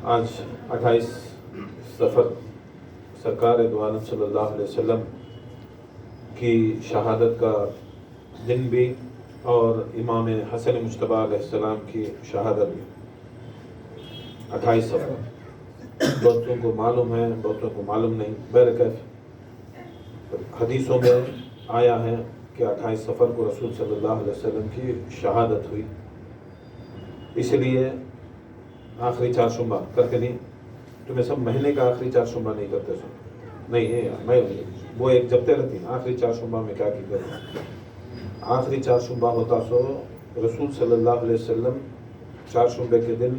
आज 28 सफ़र सरकार दो आलम सल्लल्लाहु अलैहि वसल्लम की शहादत का दिन भी और इमाम हसन मुज्तबा अलैहिस्सलाम की शहादत भी 28 सफ़र। बहुतों को मालूम है, बहुतों को मालूम नहीं। बहरकैफ हदीसों में आया है कि 28 सफ़र को रसूल सल्लल्लाहु अलैहि वसल्लम की शहादत हुई। इसलिए आखिरी चारशुम्बा करके नहीं, तुम्हें सब महीने का आखिरी चारशुम्बा नहीं करते सो नहीं है यार, मैं वो एक जबते रहती आखिरी चारशुम्बा में क्या की करते। आखिरी चारशुम्बा होता सो रसूल सल्लल्लाहु अलैहि वसल्लम चारशुम्बे के दिन,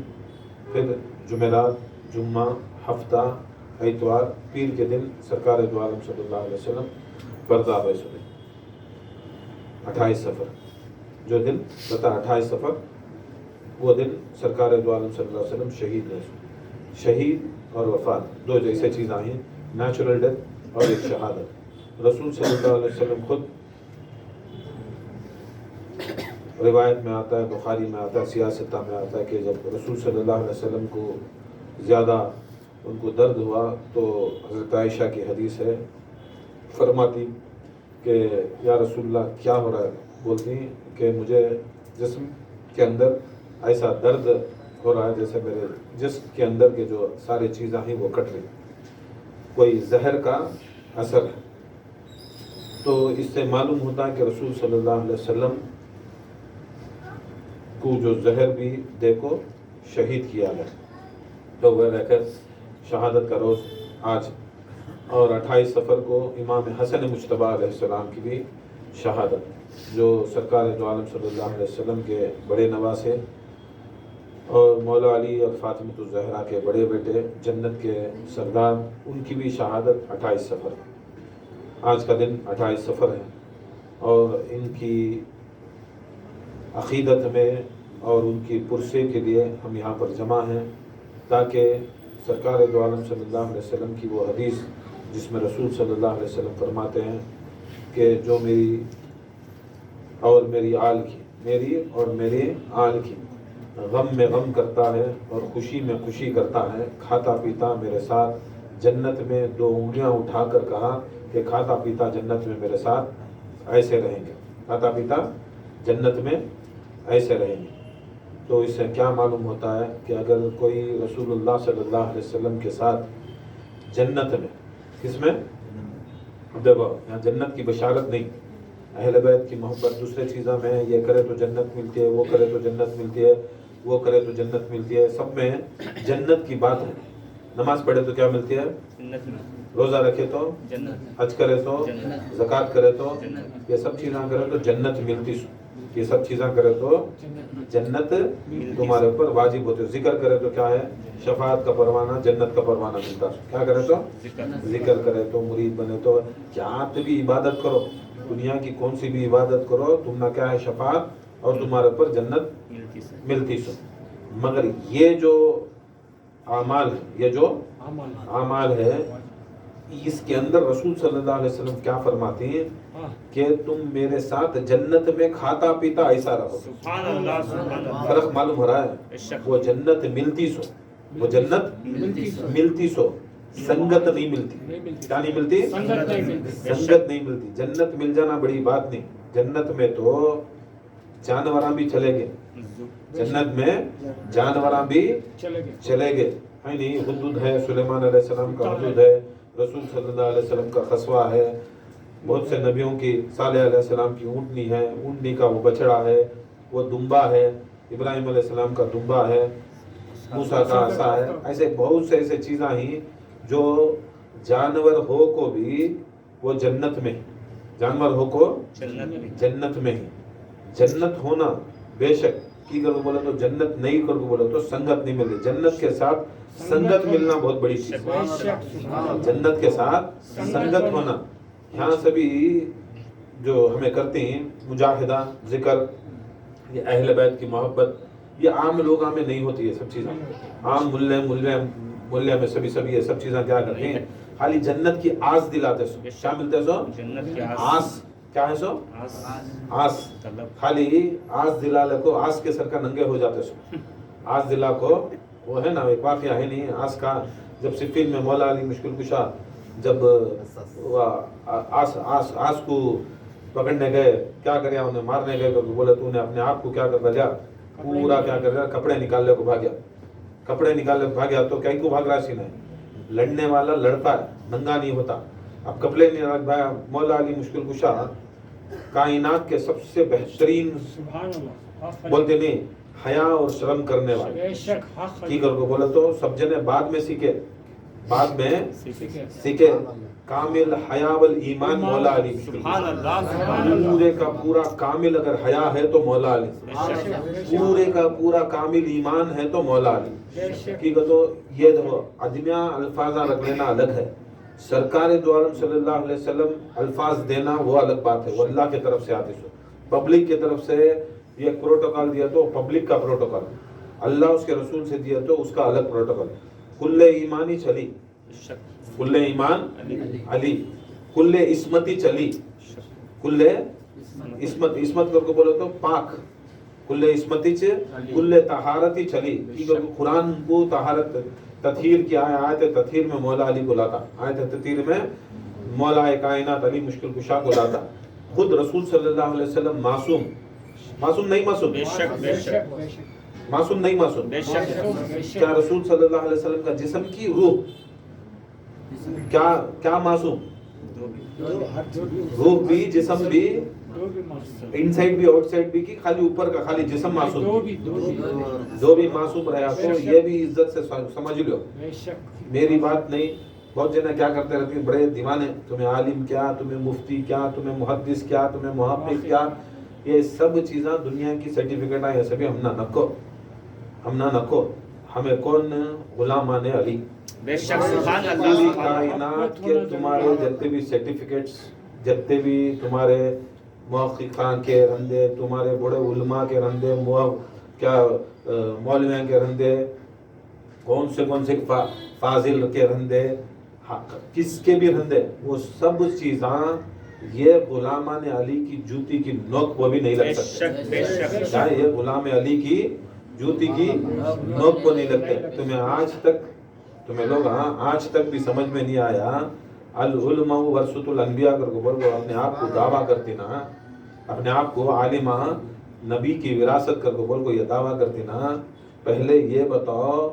फिर जुमेरात, जुम्मा, हफ्ता, इतवार, पीर के दिन सरकार दो आलम सल्लल्लाहु अलैहि वसल्लम पर्दा बैसुने 28 सफ़र जो दिन बता 28 सफ़र वो दिन सरकार दो आलम सल्लल्लाहु अलैहि वसल्लम शहीद है। शहीद और वफात दो जैसे चीज़ आई हैं, नेचुरल डेथ और एक शहादत। रसूल सल्लल्लाहु अलैहि वसल्लम खुद रिवायत में आता है, बुखारी में आता है, सियासता में आता है कि जब रसूल सल्लल्लाहु अलैहि वसल्लम को ज़्यादा उनको दर्द हुआ तो हज़रत आयशा की हदीस है, फरमाती कि या रसूलल्लाह क्या हो रहा है। बोलती कि मुझे जिस्म के अंदर ऐसा दर्द हो रहा है जैसे मेरे जिस्म के अंदर के जो सारी चीज़ें हैं वो कट रही, कोई जहर का असर है। तो इससे मालूम होता है कि रसूल सल्लल्लाहु अलैहि वसल्लम को जो जहर भी देखो शहीद किया गया। तो वह रहकर शहादत का रोज़ आज, और 28 सफ़र को इमाम हसन मुज्तबा अलैहिस्सलाम की भी शहादत, जो सरकार दो आलम सल्लल्लाहु अलैहि वसल्लम के बड़े नवासे और मौला अली और फातिमा ज़हरा के बड़े बेटे, जन्नत के सरदार, उनकी भी शहादत 28 सफ़र। आज का दिन 28 सफ़र है और इनकी अक़ीदत में और उनकी पुरसे के लिए हम यहाँ पर जमा हैं, ताकि सरकार दो आलम सल्लल्लाहु अलैहि वसल्लम की वो हदीस जिसमें रसूल सल्लल्लाहु अलैहि वसल्लम फरमाते हैं कि जो मेरी और मेरी आल की, मेरी और मेरे आल की गम में गम करता है और खुशी में खुशी करता है, खाता पीता मेरे साथ जन्नत में, दो उंगलियां उठाकर कहा कि खाता पीता जन्नत में मेरे साथ ऐसे रहेंगे, खाता पीता जन्नत में ऐसे रहेंगे। तो इससे क्या मालूम होता है कि अगर कोई रसूलुल्लाह सल्लल्लाहु अलैहि वसल्लम के साथ जन्नत में, किसमें, देखो यहाँ जन्नत की बशारत नहीं, अहले बैत की मोहब्बत दूसरे चीज़ों में, ये करे तो जन्नत मिलती है, वो करे तो जन्नत मिलती है, वो करे तो जन्नत मिलती है, सब में जन्नत की बात है। नमाज पढ़े तो क्या मिलती है, रोज़ा रखे तो जन्नत, हज करे तो जन्नत, ज़कात करे तो जन्नत, ये सब चीज़ें करे तो जन्नत मिलती, ये सब चीज़ें करे तो जन्नत तुम्हारे ऊपर वाजिब होती है। जिक्र करे तो क्या है, शफाअत का परवाना, जन्नत का परवाना मिलता है। क्या करे तो जिक्र करे तो, मुरीद बने तो, क्या भी इबादत करो, दुनिया की कौन सी भी इबादत करो, तुम ना क्या है शफाअत और तुम्हारे ऊपर जन्नत मिलती सो। मगर ये जो आमाल है, ये जो आमाल है, इसके अंदर रसूल सल्लल्लाहु अलैहि वसल्लम क्या फरमाते हैं कि तुम मेरे साथ जन्नत में खाता पीता ऐसा रहो। फर्क मालूम हो रहा है, वो जन्नत मिलती सो, वो जन्नत मिलती सो, संगत नहीं मिलती। क्या नहीं मिलती, संगत नहीं मिलती। जन्नत मिल जाना बड़ी बात नहीं, जन्नत में तो जानवरां भी चले गए, जन्नत में जानवरां भी चले गए, है नहीं। हुदूद है, सुलेमान अलैहिस्सलाम का हुदूद है, रसूल सल्लल्लाहु अलैहि वसल्लम का खसवा है, बहुत से नबियों की, सालेह अलैहिस्सलाम की ऊँटनी है, ऊँटनी का वो बछड़ा है, वो दुम्बा है, इब्राहिम अलैहिस्सलाम का दुम्बा है, मूसा का आसा है। ऐसे बहुत से ऐसे चीज़ें हैं जो जानवर हो को भी वो जन्नत में, जानवर हो को जन्नत में ही। जन्नत होना बेशक की करो बोले तो जन्नत नहीं करो बोले तो संगत नहीं मिलती। जन्नत के साथ संगत मिलना बहुत बड़ी चीज़ है, जन्नत के साथ संगत होना। यहाँ सभी जो हमें करते हैं मुजाहिदा, जिक्र, ये अहले बैत की मोहब्बत, ये आम लोगों में नहीं होती है सब चीज़ें। आम मुल्ले में सभी ये सब चीज़ें क्या करते हैं, खाली जन्नत की आस दिलाते सो। क्या मिलते सो, जन्नत की आस। क्या है सो, आस। खाली आस दिला को, आस के सर का नंगे हो जाते सो, आस दिला को وہ ہے نا ایک واقعہ ہے نہیں آس کا، جب صفین میں مولا علی مشکل کشا جب آس کو پکڑنے گئے، کیا کریا انہیں مارنے گئے، تو بولے تو نے اپنے آپ کو کیا کر دیا، پورا کیا کر دیا، کپڑے نکالنے کو بھاگیا، کپڑے نکالنے کو بھاگیا. تو کہیں کو بھاگ رہا سی نے، لڑنے والا لڑتا ہے، ننگا نہیں ہوتا. اب کپڑے نہیں رکھ بھایا. مولا علی مشکل کشا کائنات کے سب سے بہترین بولتے نہیں حیا اور شرم کرنے والے کی کر کو بولے تو سب جنے بعد میں سیکھے، بعد میں سیکھے. کامل حیا والایمان مولا علی. پورے کا پورا کامل اگر حیا ہے تو مولا علی، پورے کا پورا کامل ایمان ہے تو مولا علی کی تو. یہ دیکھو ادمیاں الفاظ رکھ لینا الگ ہے، سرکار دو عالم صلی اللہ علیہ وسلم الفاظ دینا وہ الگ بات ہے، وہ اللہ کی طرف سے آتے سو. پبلک کی طرف سے یہ پروٹوکال دیا تو پبلک کا پروٹوکال، اللہ اس کے رسول سے دیا تو اس کا الگ پروٹوکال. کل ایمانی چلی، کل ایمان علی، کل عصمتی چلی، کل عصمت کر کو بولو تو پاک، کل عصمتی کل طہارتی چلی. قرآن کو طہارت تطہیر کی آیت تطہیر میں مولا علی کو لاتا، آیت تطہیر میں مولا کائنات علی مشکل کشا کو لاتا. خود رسول صلی اللہ علیہ وسلم معصوم، معصوم نہیں معصوم، معصوم نہیں معصوم. کیا رسول صلی اللہ علیہ وسلم کا جسم کی روح کیا معصوم؟ روح بھی جسم بھی، ان سائڈ بھی آؤٹ سائڈ بھی، کی خالی اوپر کا خالی جسم معصوم، دو بھی معصوم رہا. تو یہ بھی عزت سے سمجھ لو، میری بات نہیں. بہت جنے کیا کرتے رہتے ہیں بڑے دیوانے، تمہیں عالم کیا، تمہیں مفتی کیا، تمہیں محدث کیا، تمہیں محقق کیا. یہ سب چیزاں دنیا کی سرٹیفکیٹ ہیں، یہ سبھی ہم نہ نکو، ہم نہ نکو. ہمیں کون غلامان علی. پوری کائنات کے تمہارے جتنے بھی سرٹیفکیٹس، جتنے بھی تمہارے محققان کے رندے، تمہارے بڑے علماء کے رندے، کیا مولویوں کے رندے، کون سے فاضل کے رندے، کس کے بھی رندے، وہ سب چیزاں یہ غلامان علی کی جوتی کی نوک وہ بھی نہیں لگ سکتے. یہ غلام علی کی جوتی کی نوک کو نہیں لگتے. تمہیں آج تک، تمہیں لوگ آج تک بھی سمجھ میں نہیں آیا العلماء ورثۃ الانبیاء کر کو بول اپنے آپ کو دعویٰ کرتی نا، اپنے آپ کو عالمہ نبی کی وراثت کر کو بول کو یہ دعویٰ کرتی نا. پہلے یہ بتاؤ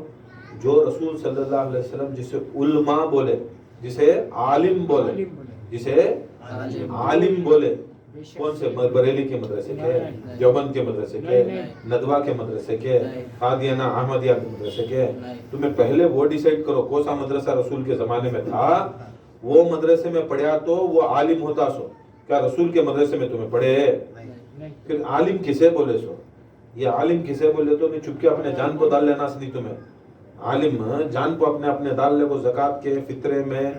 جو رسول صلی اللہ علیہ وسلم جسے علماء بولے، جسے عالم بولے، جسے عالم بولے، کون سے؟ بریلی کے مدرسے کے، دیوبند کے مدرسے کے، ندوہ کے مدرسے کے، قادیانہ احمدیہ کے مدرسے کے. تمہیں پہلے وہ ڈیسائیڈ کرو کون سا مدرسہ رسول کے زمانے میں تھا، وہ مدرسے میں پڑھیا تو وہ عالم ہوتا سو. کیا رسول کے مدرسے میں تمہیں پڑھے؟ پھر عالم کسے بولے سو؟ یہ عالم کسے بولے تو نہیں چپ کے اپنے جان کو ڈال لینا نہیں. تمہیں عالم جان کو اپنے ڈال لے کو زکوٰۃ کے فطرے میں،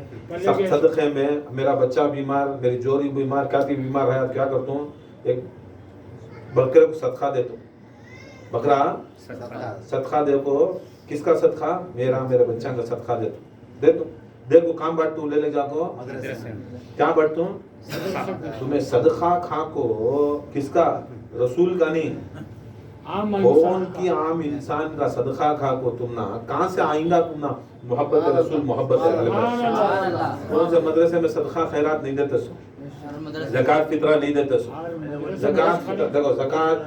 صدقے میں. میرا بچہ بیمار، میری جوری بیمار، کاتی بیمار ہے، کیا کرتا ہوں؟ ایک بکرے کو صدقہ دیتا ہوں، بکرا صدقہ دے کو. کس کا صدقہ؟ میرے بچہ کا صدقہ دیتا ہوں. دیکھو کام بانٹتا ہوں، لے جا کو کیا بانٹتا ہوں؟ تمہیں صدقہ کھا کو کس کا؟ رسول کا نہیں، کون کی عام انسان کا صدقہ کھا کو تم نہ کہاں سے آئیں گا؟ تم نہ محبت رسول، محبت اہل بیت. کون سے مدرسے میں صدقہ خیرات نہیں دیتے سو، زکوٰۃ فطرہ نہیں دیتے سو. زکوٰۃ دیکھو، زکوٰۃ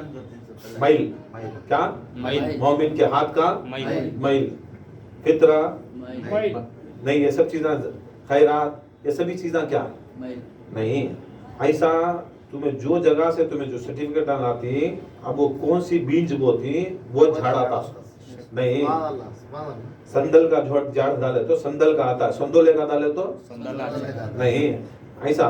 میل، کیا مومن کے ہاتھ کا میل، فطرہ نہیں. یہ سب چیزاں خیرات، یہ سبھی چیزاں کیا نہیں. ایسا تمہیں جو جگہ سے تمہیں جو سرٹیفکیٹ آتی، اب وہ کون سی بیج وہ تھی، وہ جھاڑا تھا نہیں. سندل کا جھاڑ ڈالے تو سندل کا آتا ہے، سندولے کا ڈالے تو نہیں. ایسا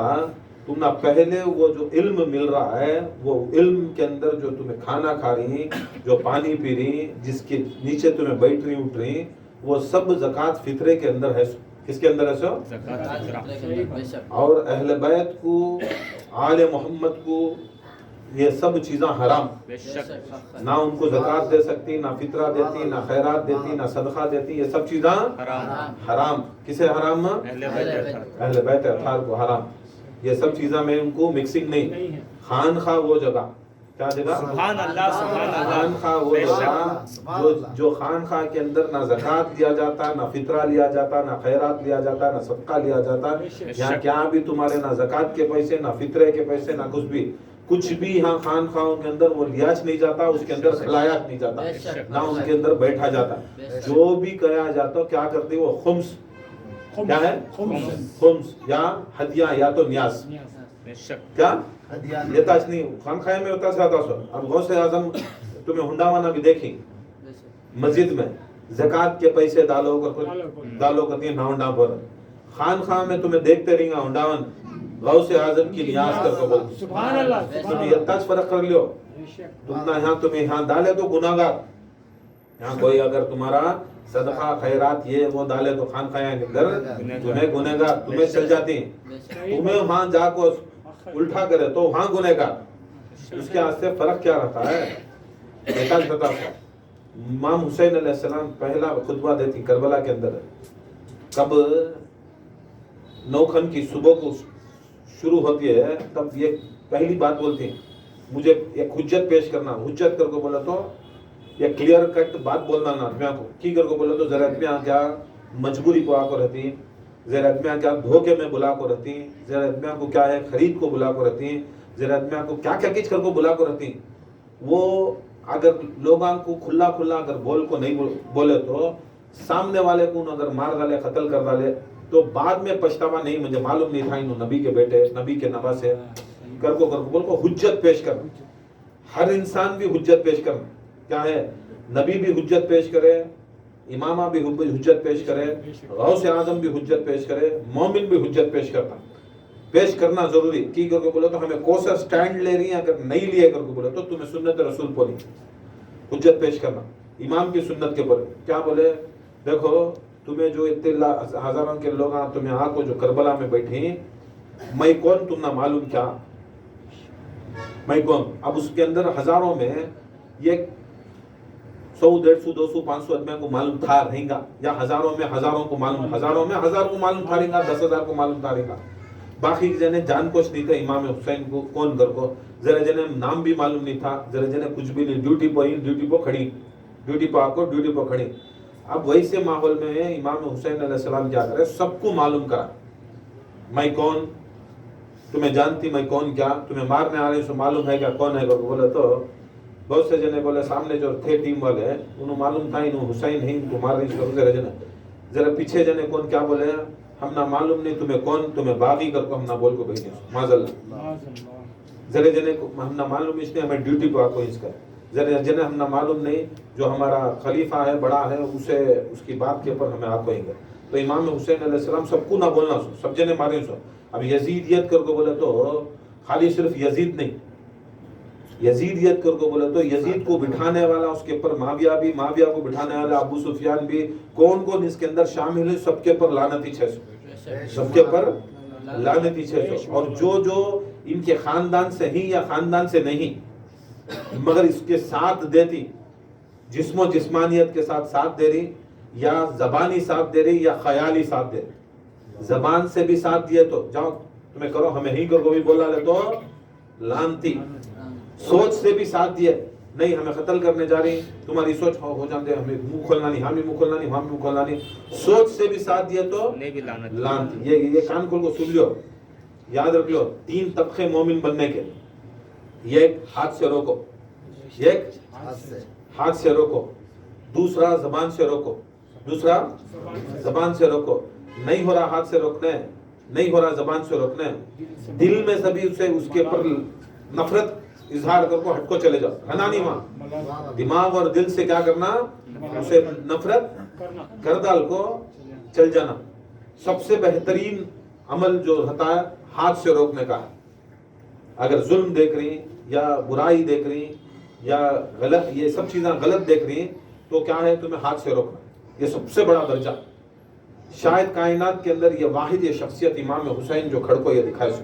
تم نہ پہلے وہ جو علم مل رہا ہے، وہ علم کے اندر جو تمہیں کھانا کھا رہی، جو پانی پی رہی، جس کے نیچے تمہیں بیٹھ رہی اٹھ رہی، وہ سب زکوٰۃ فطرے کے اندر ہے. کس کے اندر ہے سو؟ اور اہل بیت کو، آل محمد کو یہ سب چیزاں حرام. نہ ان کو زکوٰۃ دے سکتی، نہ فطرہ دیتی، نہ خیرات دیتی، نہ صدقہ دیتی. یہ سب چیزاں حرام. کسے حرام؟ اہل بیت اطہار کو حرام. یہ سب چیزاں میں ان کو مکسنگ نہیں. خانخواہ وہ جگہ क्या जगह? سبحان اللہ سبحان اللہ خانخواہ وہ بے شک جگہ جو خانخواہ کے اندر نہ زکوٰۃ لیا جاتا، نہ فطرہ لیا جاتا، نہ خیرات لیا جاتا، نہ صدقہ لیا جاتا. یہاں کیا بھی تمہارے نہ زکوٰۃ کے پیسے، نہ فطرے کے پیسے، نہ کچھ بھی یہاں خانخواہوں کے اندر وہ لیا نہیں جاتا، اس کے اندر کھلایا نہیں جاتا، نہ ان کے اندر بیٹھا جاتا. جو بھی کیا جاتا کیا کرتے وہ خمس، کیا ہے خمس یا ہدیہ یا تو نیاز. بے شک کیا لیتا نہیں خانخواہ میں ہوتا ساتھ. اب غوث اعظم تمہیں ہنڈاوانا بھی دیکھی مسجد میں زکوٰۃ کے پیسے ڈالو کرتی ہیں ناؤنڈا پر. خانخواہ میں تمہیں دیکھتے رہیں گا ہنڈاون غوث اعظم کی نیاز کر کو بول. سبحان اللہ تم یہ تاج فرق کر لیو. تمہیں یہاں ڈالے تو گناہگار. یہاں کوئی اگر تمہارا صدقہ خیرات یہ وہ ڈالے تو خانخواہ کے اندر تمہیں گنہگار، تمہیں چل جاتی ہیں. تمہیں وہاں جا کو الٹا کرے تو وہاں گنہگار. اس کے واسطے فرق کیا رہتا ہے؟ امام حسین علیہ السلام پہلا خطبہ دیتی کربلا کے اندر. کب نوکھن کی صبح کو شروع ہوتی ہے تب یہ پہلی بات بولتی ہیں مجھے ایک حجت پیش کرنا. حجت کر کو بولا تو یہ کلیئر کٹ بات بولنا نا آدمیاں کو کی کر کو بولا تو ذرا آدمیاں کیا مجبوری کو آ کو رہتی، ذرا آدمیاں کیا دھوکے میں بلا کو رہتی، ذرا آدمیاں کو کیا ہے خرید کو بلا کو رہتی، ذرا آدمیاں کو کیا کیا کچھ کر کو بلا کو رہتی. وہ اگر لوگاں کو کھلا اگر بول کو نہیں بولے تو سامنے والے کو اگر مار ڈالے قتل کر ڈالے تو بعد میں پچھتاوا نہیں مجھے معلوم نہیں تھا انہوں نبی کے بیٹے نبی کے نوا سے کر کو بول کو حجت پیش کرنا. ہر انسان بھی حجت پیش کرنا کیا ہے، نبی بھی حجت پیش کرے، امامہ بھی حجت پیش کرے، غوث اعظم بھی حجت پیش کرے، مومن بھی حجت پیش کرنا ضروری. کی کر کے بولے تو ہمیں کوسا سٹینڈ لے رہی ہیں اگر نہیں لیے کر کے بولے تو تمہیں سنت رسول پوری حجت پیش کرنا. امام کی سنت کے بولے کیا بولے دیکھو تمہیں جو اتنے ہزاروں کے لوگ تمہیں آ کو جو کربلا میں بیٹھی میں کون تم نہ معلوم کیا میں کون. اب اس کے اندر ہزاروں میں یہ 100 150 200 500 آدمیوں کو معلوم تھا رہیں گا یا ہزاروں میں ہزاروں کو معلوم تھا رہیں گا 10,000 کو معلوم تھا رہیں گا. باقی جنہیں جان کوش نہیں تھا امام حسین کو کون کر کو، ذرا جنہیں نام بھی معلوم نہیں تھا، ذرا جنہیں کچھ بھی نہیں، ڈیوٹی پہ کھڑی. اب ویسے ماحول میں امام حسین علیہ السلام کیا کرے سب کو معلوم کرا میں کون، تمہیں جانتی میں کون کیا، تمہیں مارنے آ رہے سو معلوم ہے کیا کون ہے بولے تو بہت سے جنے بولے سامنے جو تھے ٹیم والے انہوں معلوم تھا انہوں حسین ہی ان کو مار رہی سو. ذرا پیچھے جنے کون کیا بولے ہم نہ معلوم نہیں تمہیں کون، تمہیں باغی کر کو ہم نہ بول کو بھیجیں معاذ اللہ. ذرا جنے کو ہم نہ معلوم اس نے ہمیں ڈیوٹی پہ آکو اس کا، ذرا جنے ہم نہ معلوم نہیں جو ہمارا خلیفہ ہے بڑا ہے اسے اس کی بات کے اوپر ہمیں آکو گے. تو امام حسین علیہ السلام سب کو نہ بولنا سو سب جنے مارے سو. اب یزیدیت کر کو بولے تو خالی صرف یزید نہیں، یزیدیت کر کو بولے تو یزید کو بٹھانے والا اس کے اوپر معاویہ کو بٹھانے والا ابو سفیان بھی کون اس کے اندر شامل ہے، سب کے اوپر لعنتی 600 سب کے اوپر لعنتی 600. اور جو ان کے خاندان سے ہی یا خاندان سے نہیں مگر اس کے ساتھ دیتی جسم و جسمانیت کے ساتھ دے رہی یا زبانی ساتھ دے رہی یا خیالی ساتھ دے رہی. زبان سے بھی ساتھ دیے تو جاؤ تمہیں کرو ہمیں ہی کرو بھی بولا لے تو لانتی. سوچ سے بھی ساتھ دیے نہیں ہمیں قتل کرنے جا رہی تمہاری سوچ ہو جانتے ہمیں منہ کھولنا نہیں، ہمیں منہ کھولنا نہیں، ہم منہ کھولنا نہیں. سوچ سے بھی ساتھ دیے تو لانتی. یہ کان کھول کو سن لو یاد رکھ لو. 3 طبقے مومن بننے کے، ایک ہاتھ سے روکو، ایک ہاتھ سے روکو، دوسرا زبان سے روکو، دوسرا زبان سے روکو. نہیں ہو رہا ہاتھ سے روکنے، نہیں ہو رہا زبان سے روکنے، دل میں سبھی اسے اس کے پر نفرت اظہار کر کو ہٹ کو چلے جاؤ. ہے نا نہیں ماں دماغ اور دل سے کیا کرنا اسے نفرت کر ڈال کو چل جانا. سب سے بہترین عمل جو ہوتا ہے ہاتھ سے روکنے کا. اگر ظلم دیکھ رہی یا برائی دیکھ رہی یا غلط یہ سب چیزیں غلط دیکھ رہی تو کیا ہے تمہیں ہاتھ سے روکنا. یہ سب سے بڑا درجہ شاید کائنات کے اندر یہ واحد یہ شخصیت امام حسین جو کھڑکو یہ دکھائے سو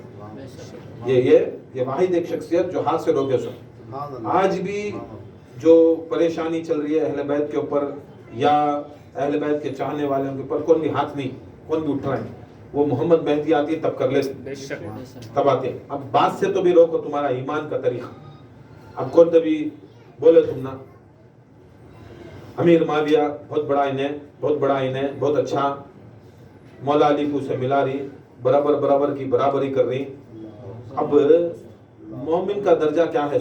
یہ واحد ایک شخصیت جو ہاتھ سے روکے سو. آج بھی جو پریشانی چل رہی ہے اہل بیت کے اوپر یا اہل بیت کے چاہنے والوں کے اوپر کون بھی ہاتھ نہیں کون بھی اٹھ رہے ہیں. وہ محمد مہدی آتی ہے تب کر لیتے تب آتے ہیں. اب بات سے تو بھی روکو تمہارا ایمان کا طریقہ अब कौन तभी बोले तुम ना अमीर माविया बहुत बड़ा इन्हें बहुत अच्छा, मौला अली को उसे मिला रही, बराबर की बराबरी कर रही। अब मोमिन का दर्जा क्या है?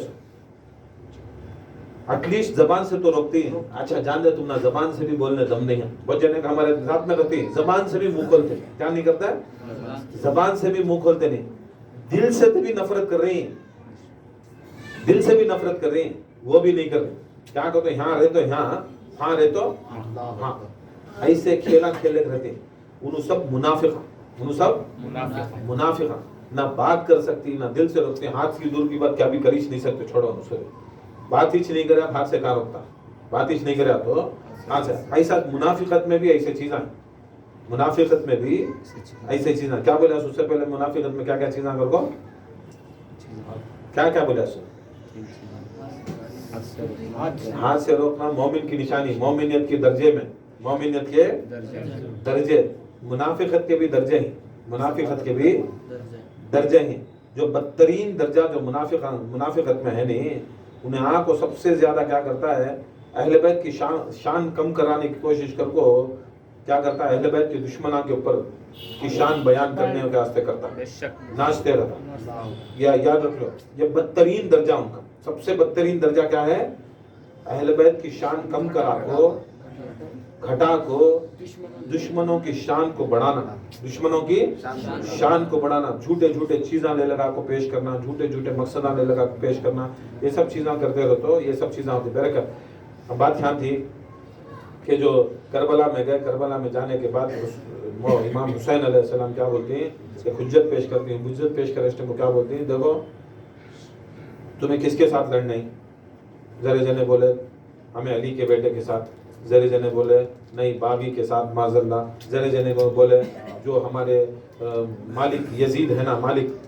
एटलीस्ट जबान से तो रोकती है। अच्छा जान दे तुम ना, जबान से भी बोलने दम नहीं है। बहुत जने का हमारे साथ में रहती है, जबान से भी मुंह खोलते, क्या नहीं करता है? जबान से भी मुंह खोलते नहीं, दिल से तो भी नफरत कर रही है, दिल से भी नफरत कर रही है, वो भी नहीं कर रही। क्या कहते हैं? यहाँ रहे तो यहाँ, हाँ रहे तो हाँ, ऐसे खेला खेले रहते हैं। उन सब मुनाफिका, ना बात कर सकती, ना दिल से रोकते, हाथ की दूर की बात क्या भी कर ही नहीं सकते। छोड़ो उनसे, बात ही नहीं करे, हाथ से कहाँ रोकता? बात ही नहीं करे तो हाथ से। ऐसा मुनाफिकत में भी ऐसे चीजें, मुनाफिकत में भी ऐसे चीजें। क्या बोला उससे पहले? मुनाफिकत में क्या क्या चीजें करो, क्या बोला? हाथ से रोकना मोमिन की निशानी, मोमिनियत के दर्जे में, मोमिनियत के दर्जे, मुनाफिकत के भी दर्जे हैं, मुनाफिकत के भी दर्जे हैं। जो बदतरीन दर्जा जो मुनाफिकत में है नहीं, उन्हें को सबसे ज्यादा क्या करता है? अहले बैत की शान कम कराने की कोशिश करको क्या करता है? अहले बैत के दुश्मना के ऊपर की शान बयान करने के वास्ते करता है, नाचते रहता। या याद रख लो, ये बदतरीन दर्जा उनका, सबसे बदतरीन दर्जा क्या है? अहले बैत की शान कम करा को, घटा को, दुश्मनों की शान को बढ़ाना, दुश्मनों की शान को बढ़ाना, झूठे चीज़ें ले लगा को पेश करना, झूठे मकसद ले लगा को पेश करना, ये सब चीज़ें करते रहो तो ये सब चीज़ें होती। बरकत अब बात यहाँ थी कि जो करबला में गए, करबला में जाने के बाद इमाम हुसैन अलैहिस्सलाम क्या बोलती हैं? हुज्जत पेश करती हैं। हुज्जत पेश करे वो क्या बोलती हैं? देखो तुम्हें किसके साथ लड़ना है? जरे जने बोले हमें अली के बेटे के साथ, जरे जने बोले नहीं बागी के साथ माजल्ला, जरे जने बोले जो हमारे मालिक यजीद है ना, मालिक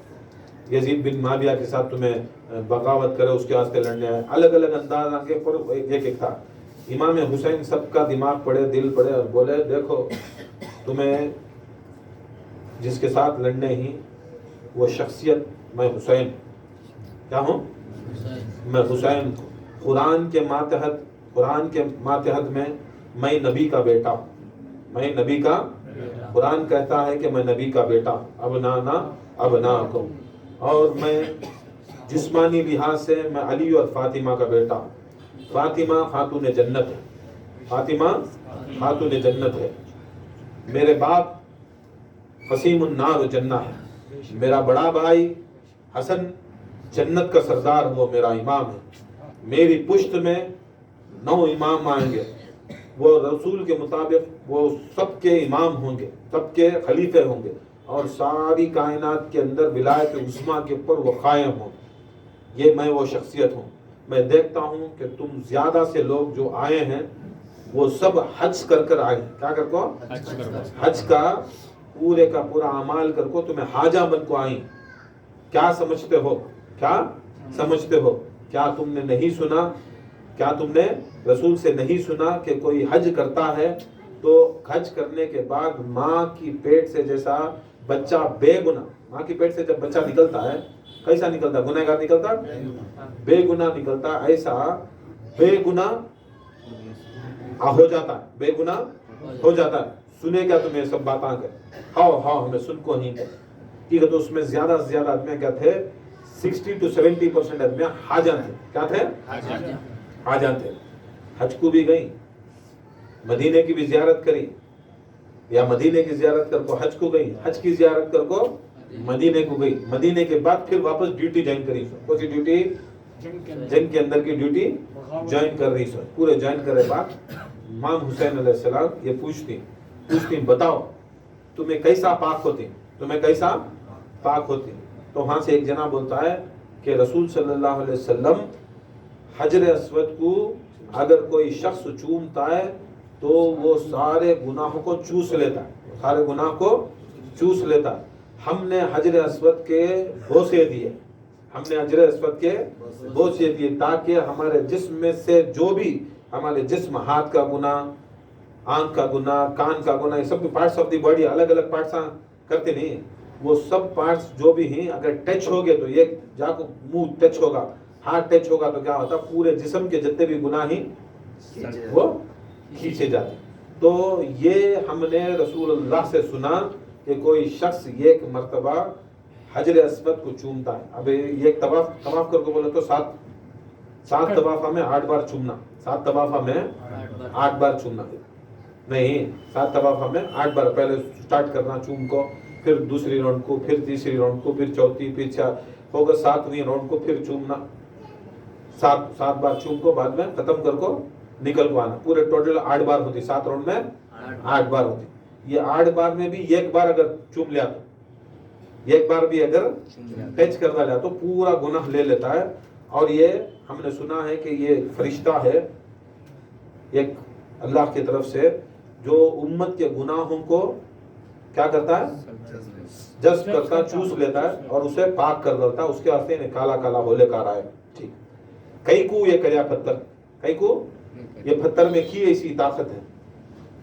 यजीद बिन माविया के साथ तुम्हें बगावत करे उसके वास्ते लड़ने आए। अलग अलग अंदाज आगे पर एक था। इमाम हुसैन सबका दिमाग पड़े, दिल पड़े और बोले देखो तुम्हें जिसके साथ लड़ने ही वो शख्सियत, मैं हुसैन क्या हूँ? मैं हुसैन। कुरान के मातहत में मैं नबी का बेटा हूँ, मैं नबी का, कुरान कहता है कि मैं नबी का बेटा, अब ना को, और मैं जिस्मानी लिहाज से मैं अली और फातिमा का बेटा हूँ। फातिमा खातून जन्नत है, फातिमा खातून जन्नत है। मेरे बाप फसीमुन नार जन्ना है, मेरा बड़ा भाई हसन जन्नत का सरदार, वो मेरा इमाम है। मेरी पुश्त में 9 इमाम आएंगे, वो रसूल के मुताबिक वो सबके इमाम होंगे, सबके खलीफे होंगे, और सारी कायनात के अंदर विलायत उस्मा के ऊपर वो कायम हों। ये मैं वो शख्सियत हूँ। मैं देखता हूँ कि तुम ज्यादा से लोग जो आए हैं वो सब हज कर आए। क्या कर को? हज का पूरे का पूरा अमाल कर को तुम्हें हाजा बन को आई। क्या समझते हो? क्या तुमने नहीं सुना? क्या तुमने रसूल से नहीं सुना कि कोई हज करता है तो हज करने के बाद माँ की पेट से जैसा बच्चा बेगुनाह, माँ की पेट से जब बच्चा निकलता है कैसा निकलता? गुनहगार निकलता, बेगुनाह निकलता, ऐसा बेगुनाह हो जाता है, बेगुनाह हो जाता है। सुने क्या तुम्हें सब बात आकर? हाँ हमें सुन को नहीं। ठीक है, तो उसमें ज्यादा से ज्यादा आदमी क्या थे? 60 to 70% आदमी हाजा थे। क्या थे? हाजा थे। हज को भी गई, मदीने की भी जियारत करी, या मदीने की जियारत कर को हज को गई, हज की जियारत कर को मदीने को गई, मदीने के बाद फिर वापस ड्यूटी ज्वाइन करी। कौन सी ड्यूटी? जंग के अंदर की ड्यूटी ज्वाइन कर रही। पूरे ज्वाइन करे बाद इमाम हुसैन अलैहिस्सलाम ये पूछती बताओ तुम्हें कैसा पाक होती? तो वहां से एक जना बोलता है कि रसूल सल्लल्लाहु अलैहि वसल्लम हजर अस्वद को अगर कोई शख्स चूमता है तो वो सारे गुनाहों को चूस लेता है, सारे गुनाह को चूस लेता है। हमने हजर अस्वद के बोसे दिए, ताकि हमारे जिस्म में से जो भी हमारे जिस्म, हाथ का गुनाह, आंख का गुनाह, कान का गुनाह, ये सब पार्ट्स ऑफ द बॉडी, अलग अलग पार्ट्स करते नहीं, वो सब पार्ट्स जो भी हैं अगर टच हो गए तो ये जाको मुंह टच होगा, हाथ टच होगा तो क्या होता, पूरे जिस्म के जितने भी गुनाह ही वो खींचे जाते। तो ये हमने रसूलुल्लाह से सुना कि कोई शख्स एक मर्तबा हजर अस्वद को चूमता है। अब ये तवाफ करके बोले तो सात तवाफा में 8 बार चूमना, 7 तवाफा में 8 बार चूमना नहीं, 7 तवाफा में 8 बार पहले स्टार्ट करना चूम को, फिर दूसरी राउंड को, फिर तीसरी राउंड को, फिर चौथी, फिर 4 होगा 7वीं राउंड को फिर चूमना, 7 बार चूम को बाद में खत्म कर को निकल को आना। पूरे टोटल 8 बार होती, 7 राउंड में 8 बार होती। ये 8 बार में भी एक बार अगर चूम लिया तो, एक बार भी अगर टच कर डाला तो पूरा गुनाह ले लेता है। और ये हमने सुना है कि ये फरिश्ता है एक अल्लाह की तरफ से, जो उम्मत के गुनाहों को क्या करता है, जज्ब करता, चूस लेता है और उसे पाक कर देता है। उसके वास्ते ने काला काला होले का रहा है। ठीक, कई को ये करया पत्थर, कई को ये पत्थर में की ऐसी ताकत है,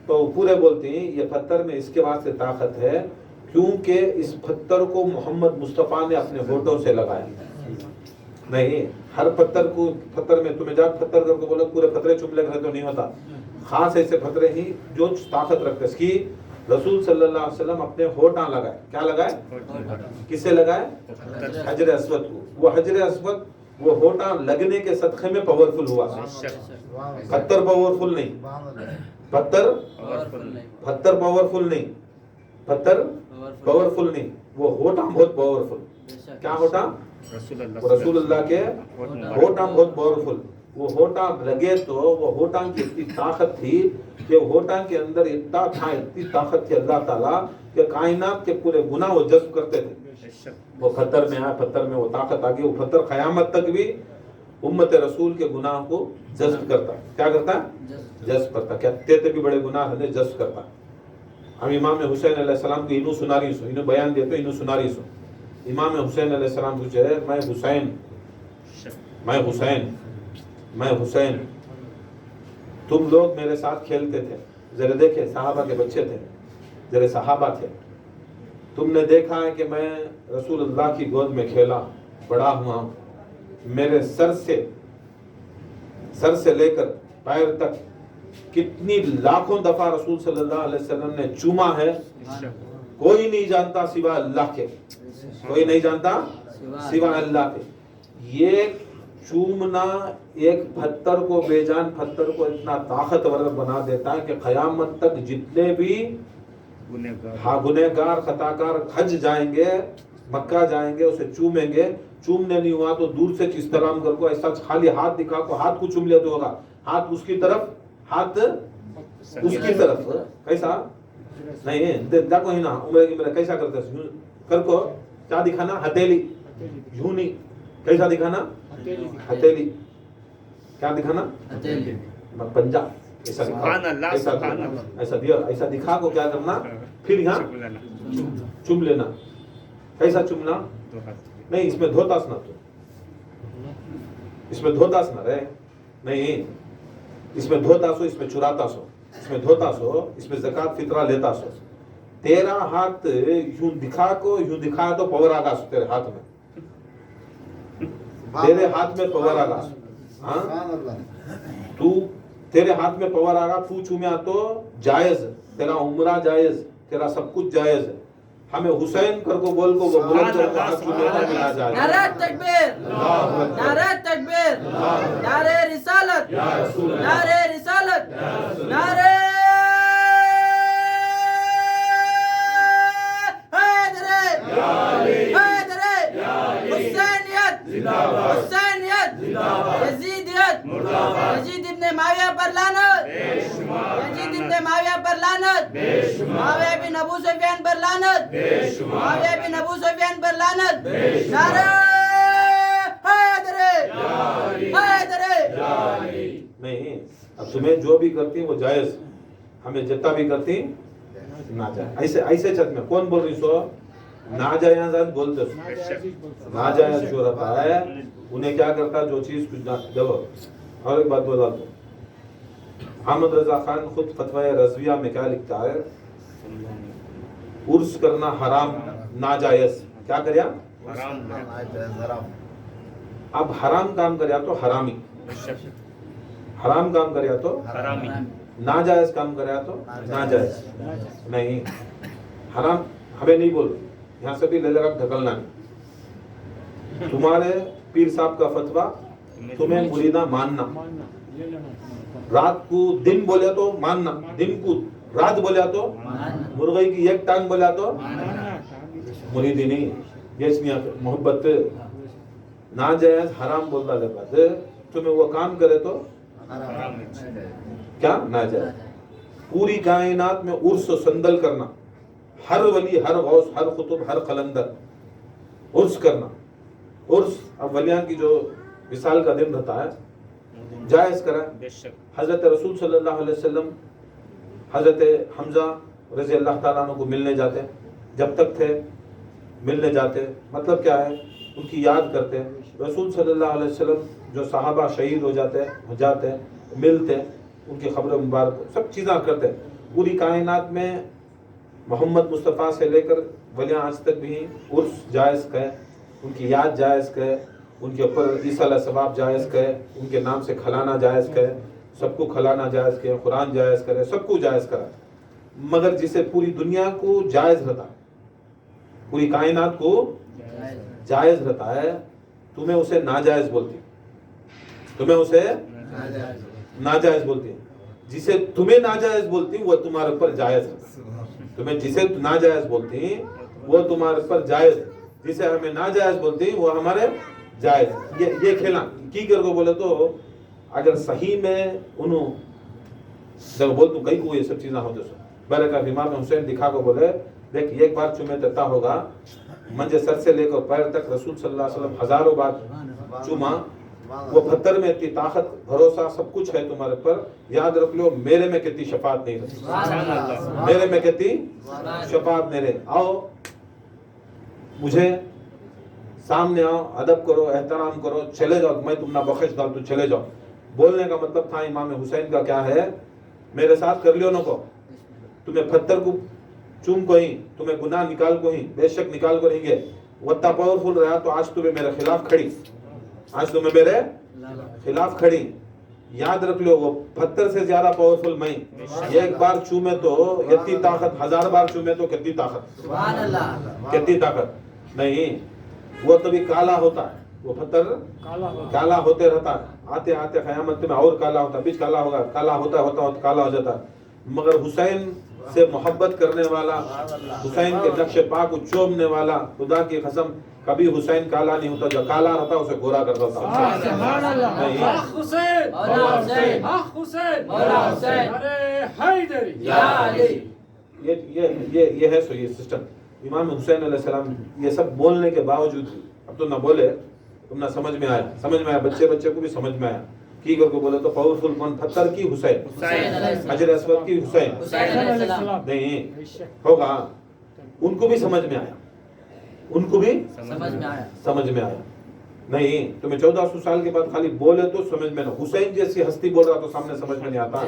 तो पूरे बोलते हैं ये पत्थर में इसके वास्ते ताकत है क्योंकि इस पत्थर को मोहम्मद मुस्तफ़ा ने अपने होठों से लगाया। नहीं, हर पत्थर में तुम्हें जा पत्थर करके बोलो पूरे पत्थरे चुम ले तो नहीं होता, खास ऐसे पत्थरे ही जो ताकत रखते। इसकी रसूल सल्लल्लाहु अलैहि वसल्लम अपने होठा लगाए, क्या लगाए, किसे लगाए, हजर अस्वद को। वो हजर अस्वद वो होठा लगने के सदक़े में पावरफुल हुआ, पत्थर पावरफुल नहीं, पत्थर पावरफुल नहीं, पत्थर पावरफुल नहीं, वो होठा बहुत पावरफुल। क्या होठा, रसूलुल्लाह के होठा बहुत पावरफुल। वो होठा लगे तो वो होठा की इतनी ताकत थी कि होठा के अंदर इतना था, इतनी ताकत थी अल्लाह ताला कि कायनात के पूरे गुनाह वो जज्ब करते थे। वो पत्थर में आया, पत्थर में वो ताकत आ गई। वो पत्थर क़यामत तक भी उम्मत रसूल के गुनाह को जज्ब करता। क्या करता, जज्ब करता। क्या तेते भी बड़े गुनाह है जज्ब करता। हम इमाम हुसैन अलैहिस्सलाम को इन्हों सुना रही सो, इन्हों बयान देते इन्हों सुना रही सो। इमाम हुसैन अलैहिस्सलाम पूछे, मैं हुसैन, तुम लोग मेरे साथ खेलते थे, जरा देखे सहाबा के बच्चे थे, जरा सहाबा थे, तुमने देखा है कि मैं रसूलुल्लाह की गोद में खेला, बड़ा हुआ, मेरे सर से लेकर पैर तक कितनी लाखों दफा रसूल सल्लल्लाहु अलैहि वसल्लम ने चूमा है, कोई नहीं जानता सिवा अल्लाह के, कोई नहीं जानता सिवा अल्लाह के। ये चूमना एक पत्थर को, बेजान पत्थर को इतना ताकतवर बना देता है कि क़यामत तक जितने भी गुनहगार खताकार हज जाएंगे, मक्का जाएंगे, उसे चूमेंगे, चूमने नहीं हुआ तो दूर से इस्लाम कर को ऐसा खाली हाथ दिखा को हाथ को चूम लिया तो होगा, हाथ उसकी तरफ, हाथ उसकी तरफ, कैसा नहीं देखो ही ना उम्र की मेरा कैसा करते कर को, क्या दिखाना, हथेली, यूं नहीं, कैसा दिखाना, हथेली, क्या दिखाना, पंजा, ऐसा दिया, ऐसा दिखा को क्या करना, फिर यहाँ चुम लेना। कैसा चुमना, नहीं इसमें धोतास ना, तो इसमें धोतास ना रहे, नहीं इसमें धोतास हो, इसमें चुरातास हो, इसमें धोतास हो, इसमें ज़कात फितरा लेतास हो। तेरा हाथ यूं दिखा तो पवर आगा तेरे हाथ में, तेरे हाथ में पवर आगा, हाँ तू तेरे हाथ में पवर आगा, तू चूमिया तो जायज, तेरा उम्रा जायज, तेरा सब कुछ जायज है। हमें हुसैन कर को बोल को बुलंद कर हाथ चूमेना मिला जाए। नारे तकबीर, नारे तकबीर, नारे रिसालत, नारे रिसालत, नारे हुसैनियत, यजीदियत, यजीद इब्न माविया पर लानत, यजीद इब्न माविया पर लानत, माविया बिन अबू सुफियान पर लानत, माविया बिन अबू सुफियान पर लानत। नारे हैदरे नहीं, अब तुम्हें जो भी करती है वो जायज, हमें जितना भी करती ना जाए। ऐसे छत में कौन बोल रही सो नाजायज बोलते, नाजायज जो रहता है उन्हें क्या करता है, जो चीज कुछ देखो। और एक बात बता दो, अहमद रजा खान खुद फतवा रज़विया में क्या लिखता है, उर्स करना हराम नाजायज, क्या करया, अब हराम काम करे तो हरामी, बेशक हराम काम करे तो हरामी नाजायज काम करे तो नाजायज। नहीं, हराम हमें नहीं बोल, यहाँ से भी ले लगा ढकलना नहीं। तुम्हारे पीर साहब का फतवा तुम्हें मुरीदा मानना, रात को दिन बोले तो मानना, दिन को रात बोला तो मुर्गे की एक टांग बोला तो मुरीदी नहीं। ये इसमें मोहब्बत नाजायज हराम बोलता ले बाद तुम्हें वो काम करे तो हरामी क्या नाजायज। पूरी कायनात में उर्स संदल करना, हर वली, हर गौस, हर कुतुब, हर कलंदर उर्स करना। उर्स अब वलियां की जो विसाल का दिन रहता है जायज करा। बेशक हजरत रसूल सल्लल्लाहु अलैहि वसल्लम हजरत हमजा रजी अल्लाह ताला अन्हु को मिलने जाते, जब तक थे मिलने जाते, मतलब क्या है, उनकी याद करते। रसूल सल्लल्लाहु अलैहि वसल्लम जो सहाबा शहीद हो जाते मिलते, उनकी खबर मुबारक सब चीज़ें करते। पूरी कायनात में मोहम्मद मुस्तफ़ा से लेकर वलियां आज तक भी उर्स जायज़ कहे, उनकी याद जायज़ कहे, उनके ऊपर ईसा अलैहिस्सलाम जायज़ कहे, उनके नाम से खलाना जायज़ कहे, सबको खलाना जायज़ कहे, कुरान जायज़ करे, सबको जायज़ करा। मगर जिसे पूरी दुनिया को जायज़ रहता है, पूरी कायनात को जायज़ रहता है, तुम्हें उसे नाजायज़ बोलती, तुम्हें उसे नाजायज़ बोलती। जिसे तुम्हें नाजायज़ बोलती वो तुम्हारे ऊपर जायज़ है। तुम्हें जिसे नाजायज़ बोलती वो तुम्हारे ऊपर जायज़, जिसे हमें नाजायज़ बोलती वो हमारे जायज़। ये खेला की कर को बोले तो अगर सही में उन्हों जब बोल तुम कहीं को ये सब चीज़ें होते सो बरे का इमाम हुसैन दिखा को बोले देख एक बार चुमे देता होगा, मंजे सर से लेकर पैर तक रसूल सल्लल्लाहु अलैहि वसल्लम हजारों बार चुमा, वो पत्थर में इतनी ताकत भरोसा सब कुछ है तुम्हारे पर, याद रख लो मेरे में कितनी शफात नहीं रहती, मेरे में कितनी शफात नहीं रहे। आओ मुझे सामने आओ, अदब करो, एहतराम करो, चले जाओ, मैं तुम ना बख्श डाल तो चले जाओ। बोलने का मतलब था इमाम हुसैन का क्या है, मेरे साथ कर लियो ना को, तुम्हें पत्थर को चूम को ही, तुम्हें गुनाह निकाल को ही, बेशक निकाल को रहेंगे, वो इतना पावरफुल रहा तो आज तुम्हें मेरे खिलाफ खड़ी, आज तुम्हें मेरे खिलाफ खड़ी। याद रख लो वो पत्थर से ज्यादा पावरफुल मैं, एक बार चूमे तो इतनी ताकत, 1000 बार चूमे तो कितनी ताकत, कितनी ताकत नहीं। वो तभी काला होता है, वो पत्थर काला होते रहता है, आते आते क़यामत में और काला होता है, बीच काला होगा, काला होता काला हो जाता है। मगर हुसैन से मोहब्बत करने वाला, हुसैन के नक्श पाक को चूमने वाला, खुदा की कसम कभी हुसैन काला नहीं होता, जो काला रहता उसे गोरा कर देता। ये है सो ये सिस्टम। इमाम हुसैन अलैहिस्सलाम ये सब बोलने के बावजूद, अब तो ना बोले, तुम ना समझ में आया, बच्चे को भी समझ में आया की करके बोले तो पावरफुल कौन, पत्थर की हुसैन, हजर अस्वद की हुसैन नहीं होगा। उनको भी समझ में आया, उनको भी समझ में आया। नहीं तुम्हें 1400 साल के बाद खाली बोले तो समझ में ना, हुसैन जैसी हस्ती बोल रहा तो सामने समझ में नहीं आता,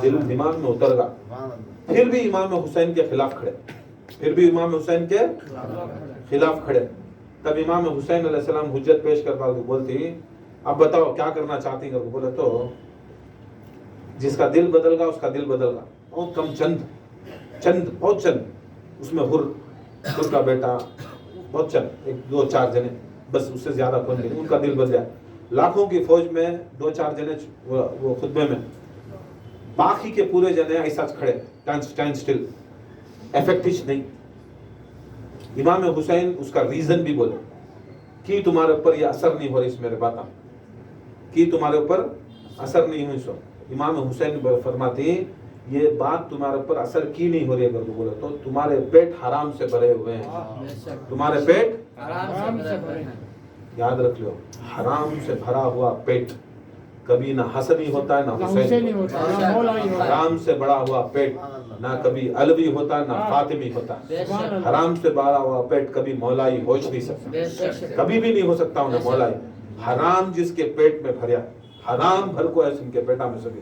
दिल दिमाग में उतरगा। फिर भी इमाम हुसैन के खिलाफ खड़े, फिर भी इमाम हुसैन के खिलाफ खड़े। तब इमाम हुसैन अलैहिस्सलाम हुज्जत पेश करवा के बोलती अब बताओ क्या करना चाहती करके बोले तो जिसका दिल बदलगा उसका दिल बदलगा। बहुत कम चंद बहुत चंद, उसमें हुर का बेटा बहुत चंद, 1-2-4 जने बस, उससे ज्यादा कौन नहीं, उनका दिल बदल जाए। लाखों की फौज में 2-4 जने वो खुतबे में, बाकी के पूरे जने ऐसा खड़े स्टैंड स्टिल, इफेक्टिव नहीं। इमाम हुसैन उसका रीजन भी बोले कि तुम्हारे ऊपर ये असर नहीं हो रही मेरे बात कि तुम्हारे ऊपर असर नहीं हुई। सो इमाम हुसैन फरमाती ये बात तुम्हारे ऊपर असर की नहीं हो रही अगर बोले तो तुम्हारे पेट हराम से भरे हुए हैं, तुम्हारे पेट हराम से भरे हैं। याद रख लो, हराम से भरा हुआ पेट कभी ना हसनी होता है ना हुसैनी होता है। हराम से बड़ा हुआ पेट ना कभी अलवी होता है ना फातिमी होता है। हराम से भरा हुआ पेट कभी मौलाई हो नहीं सकता, कभी भी नहीं हो सकता उन्हें मौलाई। हराम जिसके पेट में भरिया, हराम भर को ऐसे उनके पेटा में सभी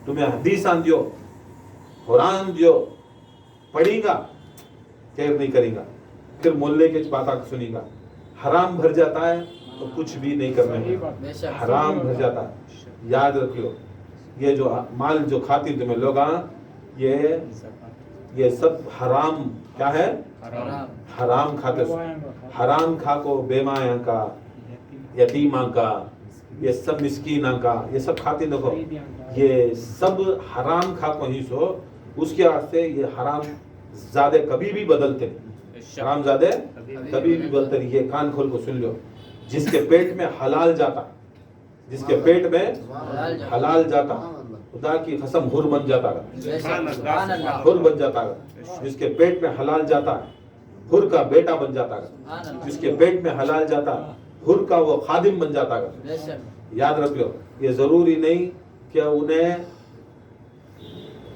तुम्हें हदीस दियो, कुरान दियो, पढ़ेगा केयर नहीं करेगा, फिर मोहल्ले के बात सुनेगा। हराम भर जाता है तो कुछ भी नहीं करने में बेशक हराम भर जाता है। याद रखियो, ये जो माल जो खाती तुम्हें लोग ये सब हराम क्या है, हराम हराम खाते सो। हराम खा को बेमाया का, यतीमा का, ये सब मिस्कीना का, ये सब खाते देखो, ये सब हराम खा को ही सो। उसके वास्ते ये हराम ज्यादा कभी भी बदलते नहीं, हराम ज्यादा कभी भी बदलते नहीं। ये कान खोल को सुन लो, जिसके पेट में हलाल जाता, जिसके पेट में हलाल जाता, खुदा की कसम हुर बन जाता है, बेशक सुभान अल्लाह हुर बन जाता है। जिसके पेट में हलाल जाता है, हुर का बेटा बन जाता है। सुभान अल्लाह जिसके पेट में हलाल जाता है, हुर का वो खादिम बन जाता है। बेशक याद रख लो, ये जरूरी नहीं कि उन्हें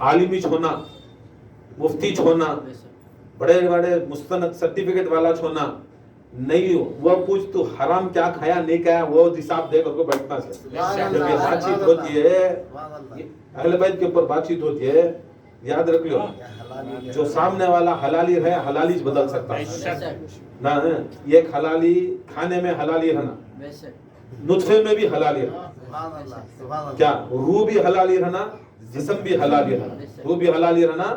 आलिमी छोना, मुफ्ती छोना, बेशक बड़े बड़े मुस्तनद सर्टिफिकेट वाला छोना नहीं हो। वो पूछ तू हराम क्या खाया नहीं खाया, वो हिसाब दे करके बैठना से। जब ये बातचीत होती है, अहले बैत के ऊपर बातचीत होती है, याद रख लो, जो सामने वाला हलाली है, हलाली बदल सकता है बेशक ना। ये हलाली खाने में हलाली रहना, बेशक नुत्फे में भी हलाली रहना, क्या रूह भी हलाली रहना, जिस्म भी हलाली रहना, रूह भी हलाली रहना,